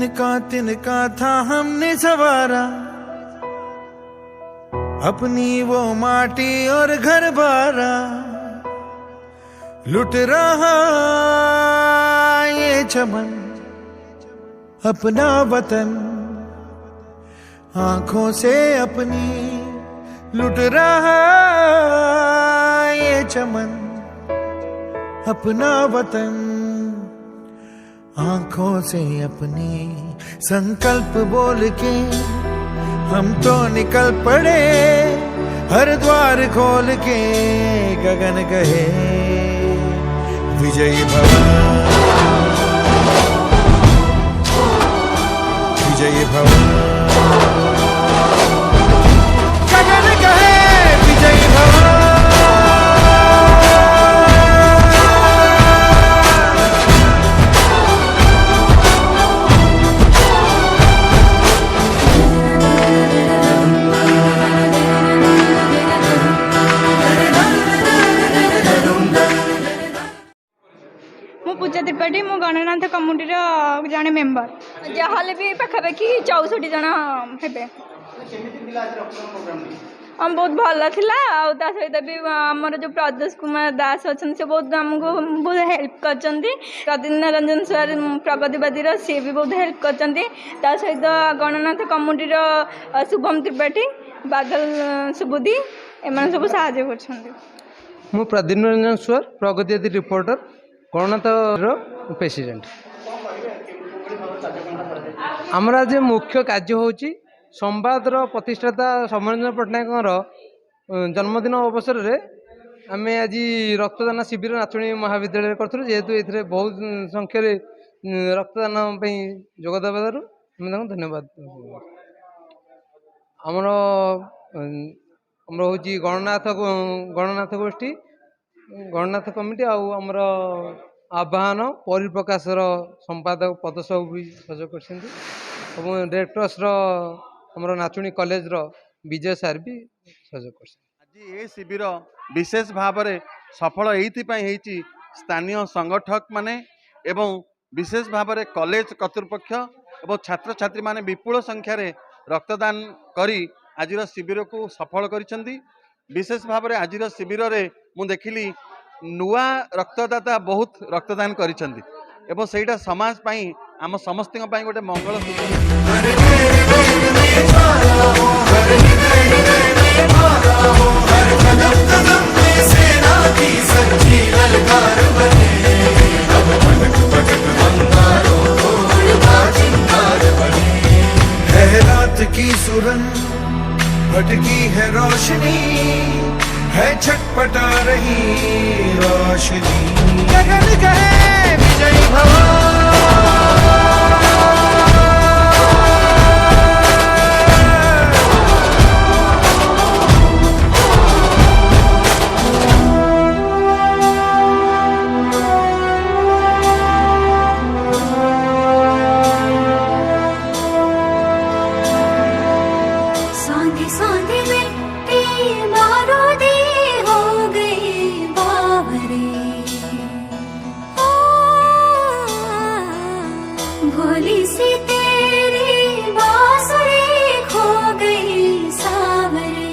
तिनका था हमने सवारा, अपनी वो माटी और घर बारा। लुट रहा ये चमन अपना वतन, आंखों से अपनी लुट रहा ये चमन अपना वतन, आंखों से अपनी। संकल्प बोल के हम तो निकल पड़े, हर द्वार खोल के गगन कहे विजयी भव, विजयी भव, गगन कहे विजयी भव। पूजा त्रिपाठी मु गणनाथ कम्युनिटी जड़े मेम्बर जहाँ भी पाखापाखि 64 जन हे। हम बहुत भल थिला सहित भी आमर जो प्रदेश कुमार दास अच्छा से बहुत आमको बहुत हेल्प करछंती। प्रद्युम्न रंजन सर प्रगतिवादी सी भी बहुत हेल्प करछंती। सहित गणनाथ कम्युनिटी शुभम त्रिपाठी बादल सुबुद्धि एम सब साहाଯ୍य करछंती। मु Pradyumna Ranjan sir Pragativadi reporter Gananath president. आमर आज मुख्य कार्य होची संवादर प्रतिष्ठाता समरंजन पट्टनायक जन्मदिन अवसर में आम आज रक्तदान शिविर नाचुणी महाविद्यालय करूँ, जेहेतु ये बहुत संख्यार रक्तदान जोगदेवर आम धन्यवाद। आमर हूँ गणनाथ गोष्ठी गणनाथ कमिटी आमर आह्वान परिप्रकाशर संपादक पद सब भी सहयोग कर डायरेक्टर्स आमर नाचुणी कॉलेज विजय सार भी सहयोग कर। आज ये शिविर विशेष भाव में सफल होती स्थानीय संगठक माने एवं विशेष भाव में कॉलेज कर्तृपक्ष एवं छात्र छात्री माने विपुल संख्यार रक्तदान करी आज शिविर को सफल करिसेंती। विशेष भाव में आज शिविर में मु देखिली नुआ रक्तदाता बहुत रक्तदान करिसेंती एवं सेटा समाज पाई आम समस्त गोटे मंगल है रात की सुरंग भटकी है रोशनी, है छटपटा रही रोशनी, गगन कहे विजयी भव। भोली सी तेरी बांसुरी खो गई सावरे।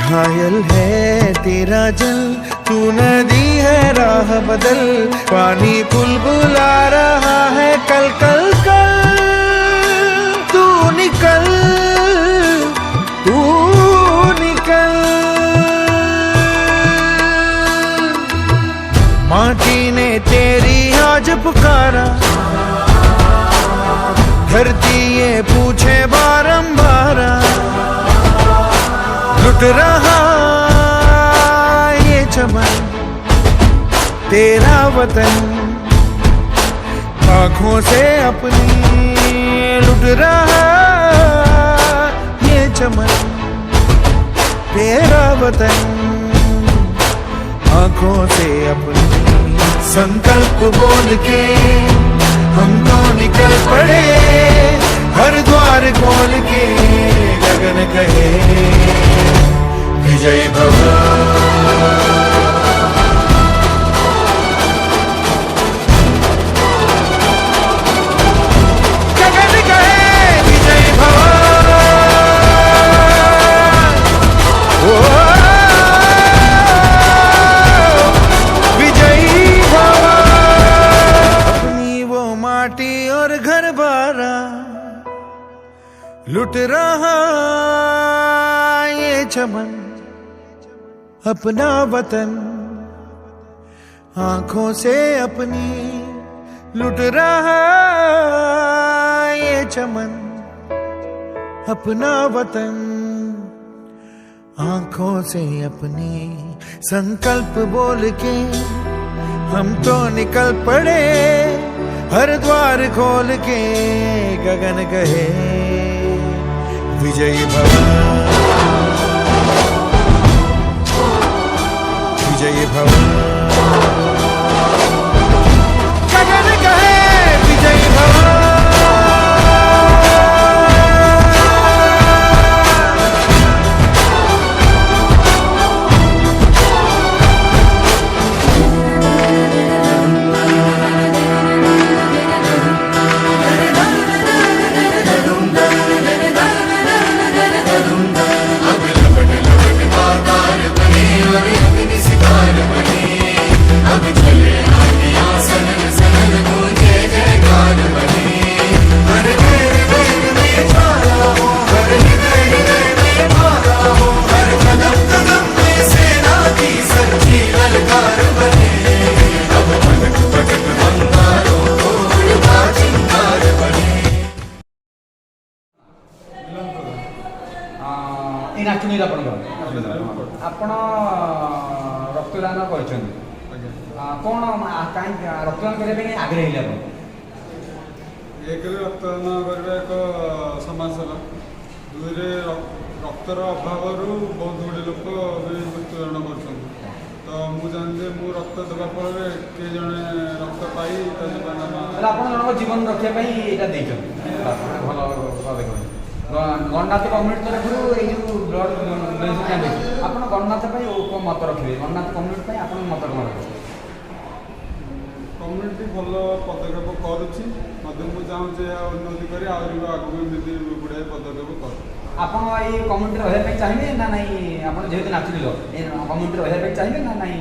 घायल है तेरा जल, तू नदी है राह बदल, पानी बुलबुला रहा है कल कल कल। तू निकल, तू निकल। माटी ने तेरी आज पुकारा, धरती ये पूछे बारंबार। लुट रहा ये चमन तेरा वतन, आँखों से अपनी लुट रहा ये चमन तेरा वतन, आँखों से अपनी। संकल्प बोल के हम तो निकल पड़े, हर द्वार खोल के गगन कहे विजयी भव। और घर बारा लुट रहा ये चमन, अपना वतन आंखों से अपनी लुट रहा ये चमन, अपना वतन आंखों से अपनी। संकल्प बोल के हम तो निकल पड़े, हर द्वार खोल के गगन कहे विजयी भव, विजयी भव, गगन कहे विजयी भव। नाचुणीर आप रक्तदान कर कौन कहीं रक्तदान करने आग्रह है एक रक्तदान करने एक समाज सेवा, दुई रक्तर अभाव बहुत गुड़े लोक भी मृत्युवरण कर। तो मुझे जानते मु रक्त देवा फल किए जड़े रक्त पाई आप जीवन रक्षा भल देख गणनाथ कम्युनिटी तरफ जो ब्लड डोनेशन कैंप आप गणनाथ मत रखिए, गणनाथ कम्युनिटी आप मत कौन रखिए? कम्युनिटी भल पदक्षेप करुच्ची मुझे चाहूँचे उन्नति कर आगू एमती गुड़ाए पदक्षेप कर। आप कम्युनिटी रहा चाहिए ना नहीं? आप जेहतु नाचुल कम्युनिटी रहा चाहिए ना नहीं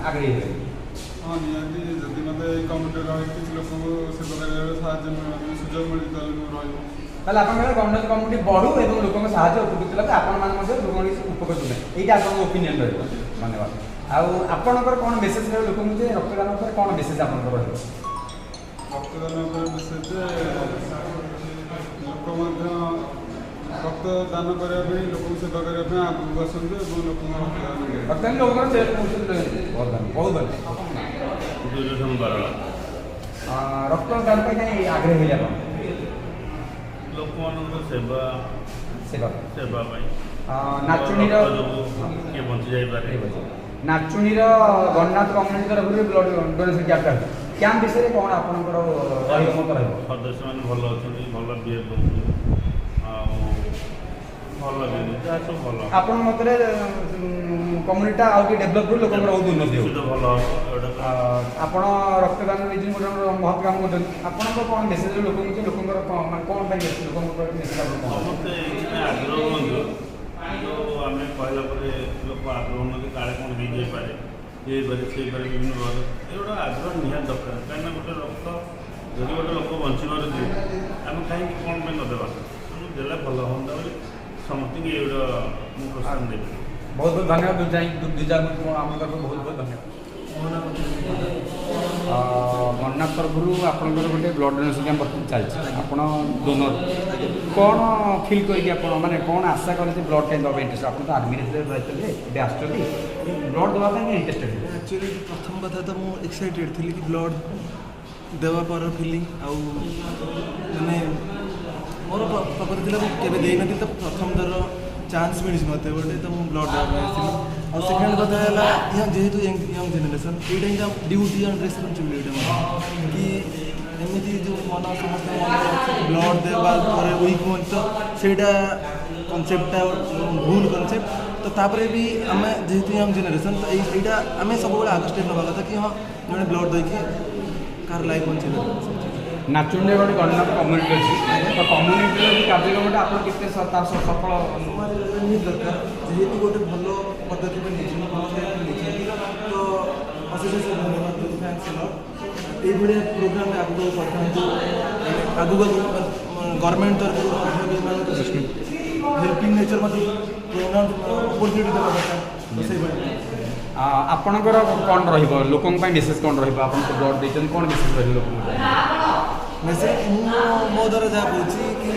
आगे? हाँ निहती जदि मत कम्युनिटी रही किसी लोक सेवा कर सुजोग मिलता रही ताले आप गणनाथ कम्युनिटी बढ़ू और लोक उपकृत लगे आपण उपकृत हुए ये आप ओपिनियन रहा धन्यवाद। आपणकर कौन मेसेज रहा लोक रक्तदान पर कौन मेसेज आप रक्तदान मेसेज लोक रक्तदान करने लोक सेवा करने आगे आसते रक्तदान बहुत रक्तदान कहीं आग्रह है लोक सेवा सेवा सेवा नाचुणीर किए बंची जापे नाचुणीर गणनाथ कम्युनिटी तरफ ब्लड डोनेशन कैंप विषय कौन आपंकर मत रहा? सदस्य मैंने भल अच्छा भल बिहेव कर भल आपण मत कम्युनिटी आगे डेभलप कर लोक बहुत उन्नति भल आप रक्तदान गोटे महत् काम कर कौन मेसेज लोक लोक कौन मेसेज समस्ते आग्रह हूँ जो आम कहला लोक आग्रह हूँ काले कौन हो जाए ये विभिन्न भाव ये गोटे आग्रह निहात दरकार कहीं गोटे रक्त जब गोटे लोक बंची पारे आम कहीं कौन पर नदेवा देला भल हाँ बोली समस्त ये गोटे प्रोत्साहन देवी। बहुत बहुत धन्यवाद दूजा आम तरफ बहुत बहुत धन्यवाद। गणनाथ तरफ आपंकर गोटे ब्लड डोनेशन कैंप चलती आप डोनर कौन फिल कर मैंने कौन आशा करते ब्लड कैंप देवा इंटरेस्ट आप तो आर्मी रही आस ब्लड देवाई इंटरेस्टेड? एक्चुअली प्रथम कथा तो मुझे एक्साइटेड थी कि ब्लड देवा पर फिलिंग आने मोर प्रकृति थी केवे देना तो प्रथम थर चान्स मिली मत गोटे तो मुझे ब्लड देवा और सेकेंड कथा है जेहेतु यंग जेनेरेशन यहाँ ड्यूटी एंड रेस्पन्सिबिलिटी कि एमती जो मन समस्त मन ब्लड देवा वीक मन तो सहीटा कनसेप्टा भूल कनसेप्ट तो तापर भी आम जेहेतु यंग जेनेरेशन तो यहाँ आम सब आग स्टेप ना कथा कि हाँ जो ब्लड देकी कार लाइफ बचे। नाचुंडे गोटे गणनाथ कम्युनिटी अच्छी तो कम्युनिटी कार्यक्रम आप सफल दरकार जेहेतु गोटे भल पदक्षेप नहीं तो अशेष धन्यवाद। এইভাবে ପ୍ରୋଗ୍ରାମ ଆଗକୁ କରିଥାନ୍ତୁ ଆଗକୁ ଗଭର୍ଣ୍ଣମେଣ୍ଟ ତରଫରୁ ହେଲ୍ପିଂ ନେଚର ମଧ୍ୟ ଅପରଚ୍ୟୁନିଟି ଦେବା ଦରକାର ତ ସେଇଭଳି ଆପଣଙ୍କର କ'ଣ ରହିବ ଲୋକଙ୍କ ପାଇଁ ବିଶେଷ କ'ଣ ରହିବ ଆପଣ ତ ବ୍ଲଡ୍ ଦେଇଛନ୍ତି କ'ଣ ବିଶେଷ ରହିବ ଲୋକଙ୍କ ପାଇଁ ମେସେଜ ମୁଁ ମୋ ଦ୍ୱାରା ଯାହା କହୁଛି କି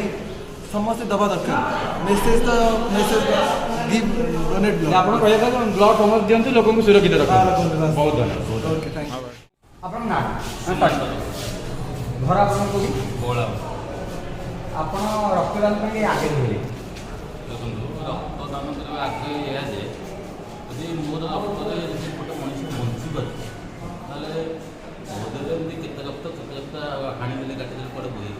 ସମସ୍ତେ ଦେବା ଦରକାର ମେସେଜ ତ ମେସେଜ ଗିଭ୍ ଡୋନେଟ୍ ଆପଣ କହିବା ବ୍ଲଡ୍ ସମସ୍ତେ ଦିଅନ୍ତୁ ଲୋକଙ୍କୁ ସୁରକ୍ଷିତ ରଖନ୍ତୁ ବହୁତ ଧନ୍ୟବାଦ ଓକେ ଥ୍ୟାଙ୍କ ୟୁ ଆପଣଙ୍କ ନାଁ ଘର ଆପଣଙ୍କ କୋଉଠି ବଳା ଆପଣ ରକ୍ତଦାନ ପାଇଁ ଆଗେ ରହିଲେ ଦେଖନ୍ତୁ ରକ୍ତଦାନ କରିବା ଆଗେ ଏହା ଯେ ଯଦି ମୋର ରକ୍ତରେ ଯଦି ଗୋଟେ ମଣିଷ ବଞ୍ଚିପାରୁଛି ତାହେଲେ ବୋଧରେ ଏମିତି କେତେ ରକ୍ତ ହାଣିଦେଲେ କାଟିଦେଲେ କୁଆଡ଼େ ହୁଏ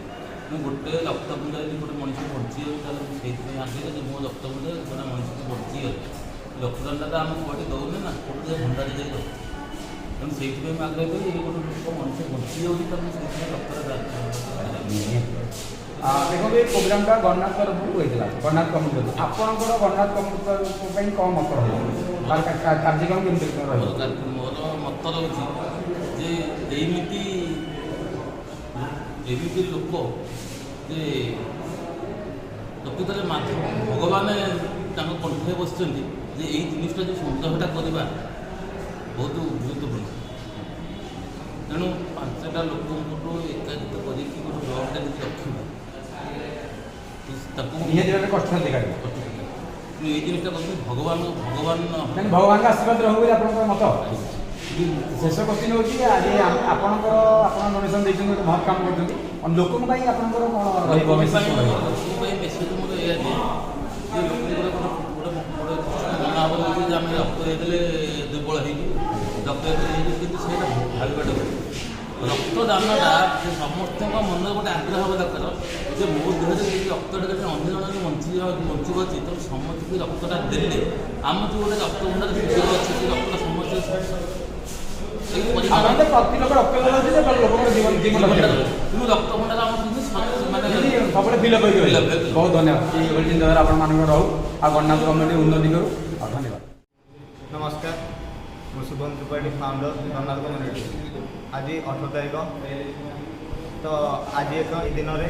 ମୁଁ ଗୋଟେ ରକ୍ତବୁନ୍ଦା ଯଦି ଗୋଟେ ମଣିଷ ବଞ୍ଚିଯାଉଛି ତାହେଲେ ମୁଁ ସେଇଥିପାଇଁ ଆଗେ ଯେ ମୋ ରକ୍ତବୁନ୍ଦା ଗୋଟେ ମଣିଷକୁ ବଞ୍ଚିଯାଉଛି ରକ୍ତଦାନଟା ତ ଆମେ କୁଆଡ଼େ ଦେଉନେ ନା କୋଉଠି ଭଣ୍ଡାରେ ଯାଇ ଦେଉ ତେଣୁ ସେଇଥିପାଇଁ ମୁଁ ଆଗ୍ରହ କଲି ଗୋଟେ ଲୋକ ମଣିଷ ବଞ୍ଚିଯାଉଛି ତାହେଲେ ସେଇଥିପାଇଁ ରକ୍ତଟା ଦେଖନ୍ତୁ ଏଇ ପ୍ରୋଗ୍ରାମଟା ଗଣନାଥ ତରଫରୁ ହୋଇଥିଲା ଗଣନାଥ କମିଟି ତରଫରୁ ଆପଣଙ୍କର ଗଣନାଥ କମିଟି ପାଇଁ କ'ଣ ମତ ରହିବ କାର୍ଯ୍ୟକ୍ରମ କେମିତି ରହିବ ମୋର ମତ ରହୁଛି ଯେ ଏମିତି ଲୋକ ଯେ ପ୍ରକୃତରେ ଭଗବାନ ତାଙ୍କ କଣ୍ଠରେ ବସିଛନ୍ତି ଯେ ଏଇ ଜିନିଷଟା ଯେଉଁ ସଂଗ୍ରହଟା କରିବା ବହୁତ ଗୁରୁତ୍ୱପୂର୍ଣ୍ଣ ତେଣୁ 5ଟା ଲୋକଙ୍କଠୁ ଏକାକିତ କରିକି ଗୋଟେ ବ୍ଲଡ୍ଟା ଯଦି ରଖିବା ତାକୁ ନିହାତି କଷ୍ଟ ଦେଖାଯିବ ଏଇ ଜିନିଷଟା କରୁଛନ୍ତି ଭଗବାନଙ୍କ ଆଶୀର୍ବାଦ ରହିବ ବୋଲି ଆପଣଙ୍କର ମତ ଶେଷ କ୍ୱେଶ୍ଚିନ୍ ହେଉଛି ଆଜି ଆପଣଙ୍କର ଆପଣ ଡୋନେସନ୍ ଦେଇଛନ୍ତି ଗୋଟେ ମହତ୍ କାମ କରୁଛନ୍ତି ଲୋକଙ୍କ ପାଇଁ ଆପଣଙ୍କର କ'ଣ ରହିବ ଲୋକଙ୍କ ପାଇଁ ମେସେଜ ମୋର ଏଇଆ ଯେ ଲୋକଙ୍କର ଗୋଟେ ମନୋଭାବ ହେଉଛି ଯେ ଆମେ ରକ୍ତ ଦେଇଦେଲେ ଦୁର୍ବଳ ହେଇକି ରକ୍ତ ହେଇକି କିନ୍ତୁ ସେଇଟା ଭାବିବାଟା ରକ୍ତଦାନଟା ଯେ ସମସ୍ତଙ୍କ ମନରେ ଗୋଟେ ଆଗ୍ରହ ହେବା ଦରକାର ଯେ ମୋ ଦେହରେ ଯଦି ରକ୍ତଟା ଯଦି ଅନ୍ୟ ଜଣରେ ବଞ୍ଚିବ ଅଛି ତ ସମସ୍ତଙ୍କୁ ରକ୍ତଟା ଦେଲେ ଆମ ଯେଉଁ ଗୋଟେ ରକ୍ତଭଣ୍ଡାର ସୁଯୋଗ ଅଛି ସେ ରକ୍ତ ସମସ୍ତେ ପ୍ରତି ଲୋକ ରକ୍ତ ଦେଉଛି ଯେ ଲୋକଙ୍କର କିନ୍ତୁ ରକ୍ତଭଣ୍ଡାର ଆମ ମାନେ ସବୁବେଳେ ଫିଲ୍ ଅପ୍ ହେଇକି ବହୁତ ଧନ୍ୟବାଦ ଏଇଭଳି ଚିନ୍ତାଧାରା ଆପଣମାନଙ୍କର ରହୁ ଆଉ ଗଣନାଥ କମିଟି ଉନ୍ନତି କରୁ ଆଉ ଧନ୍ୟବାଦ ନମସ୍କାର ମୁଁ ଶୁଭମ ତ୍ରିପାଠୀ ଫାଉଣ୍ଡର ଗଣନାଥ କମିଟି ଆଜି 18 ତାରିଖ ତ ଆଜି ଏକ ଏହି ଦିନରେ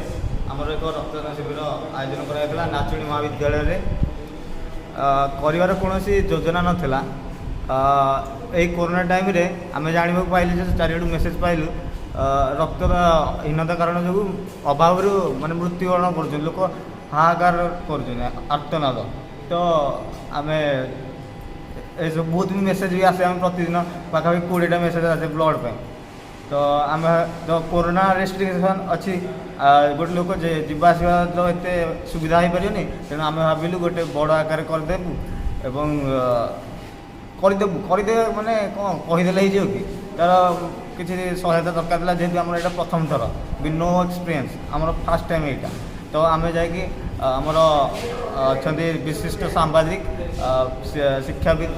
ଆମର ଏକ ରକ୍ତଦାନ ଶିବିର ଆୟୋଜନ କରାଯାଇଥିଲା ନାଚୁଣୀ ମହାବିଦ୍ୟାଳୟରେ କରିବାର କୌଣସି ଯୋଜନା ନଥିଲା ଏହି କରୋନା ଟାଇମ୍ରେ ଆମେ ଜାଣିବାକୁ ପାଇଲୁ ଯେ ଚାରିଆଡ଼ୁ ମେସେଜ୍ ପାଇଲୁ ରକ୍ତର ହୀନତା କାରଣ ଯୋଗୁଁ ଅଭାବରୁ ମାନେ ମୃତ୍ୟୁବରଣ କରୁଛନ୍ତି ଲୋକ ହାହାକାର କରୁଛନ୍ତି ଆର୍ତ୍ତନାଦ ତ ଆମେ ଏସବୁ ବହୁତ ବି ମେସେଜ୍ ବି ଆସେ ଆମେ ପ୍ରତିଦିନ ପାଖାପାଖି 20ଟା ମେସେଜ୍ ଆସେ ବ୍ଲଡ଼ ପାଇଁ ତ ଆମେ ତ କୋରୋନା ରେଷ୍ଟ୍ରିକ୍ସନ୍ ଅଛି ଗୋଟେ ଲୋକ ଯେ ଯିବା ଆସିବା ତ ଏତେ ସୁବିଧା ହେଇପାରିବନି ତେଣୁ ଆମେ ଭାବିଲୁ ଗୋଟେ ବଡ଼ ଆକାରରେ କରିଦେବୁ ଏବଂ କରିଦେବେ ମାନେ କ'ଣ କହିଦେଲେ ହେଇଯିବ କି ତାର କିଛି ସହାୟତା ଦରକାର ଥିଲା ଯେହେତୁ ଆମର ଏଇଟା ପ୍ରଥମ ଥର ନୋ ଏକ୍ସପିରିଏନ୍ସ ଆମର ଫାର୍ଷ୍ଟ ଟାଇମ୍ ଏଇଟା ତ ଆମେ ଯାଇକି ଆମର ଅଛନ୍ତି ବିଶିଷ୍ଟ ସାମ୍ବାଦିକ ଶିକ୍ଷାବିତ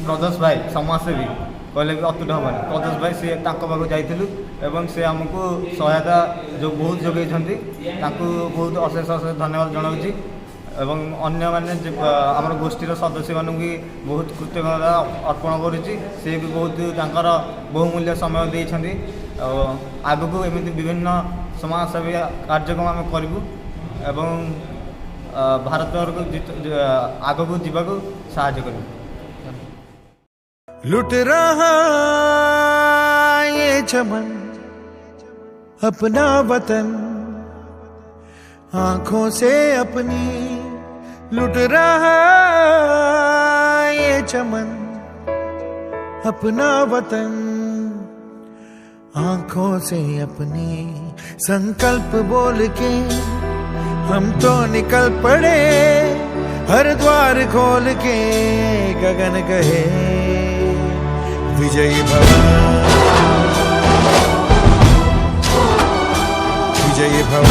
ପ୍ରଦୋଷ ଭାଇ ସମାଜସେବୀ କହିଲେ ବି ଅତୁଟ ହେବନି ପ୍ରଦୋଷ ଭାଇ ସିଏ ତାଙ୍କ ପାଖକୁ ଯାଇଥିଲୁ ଏବଂ ସେ ଆମକୁ ସହାୟତା ଯେଉଁ ବହୁତ ଯୋଗାଇଛନ୍ତି ତାଙ୍କୁ ବହୁତ ଅଶେଷ ଧନ୍ୟବାଦ ଜଣାଉଛି ଏବଂ ଅନ୍ୟମାନେ ଆମର ଗୋଷ୍ଠୀର ସଦସ୍ୟମାନଙ୍କୁ ବି ବହୁତ କୃତଜ୍ଞତା ଅର୍ପଣ କରୁଛି ସେ ବି ବହୁତ ତାଙ୍କର ବହୁମୂଲ୍ୟ ସମୟ ଦେଇଛନ୍ତି ଆଉ ଆଗକୁ ଏମିତି ବିଭିନ୍ନ ସମାଜସେବୀ କାର୍ଯ୍ୟକ୍ରମ ଆମେ କରିବୁ ଏବଂ ଭାରତକୁ ଆଗକୁ ଯିବାକୁ ସାହାଯ୍ୟ କରିବୁ लुट रहा ये चमन अपना वतन आंखों से अपनी लुट रहा ये चमन अपना वतन आंखों से अपनी संकल्प बोल के हम तो निकल पड़े हर द्वार खोल के गगन कहे विजयी भव विजयी भव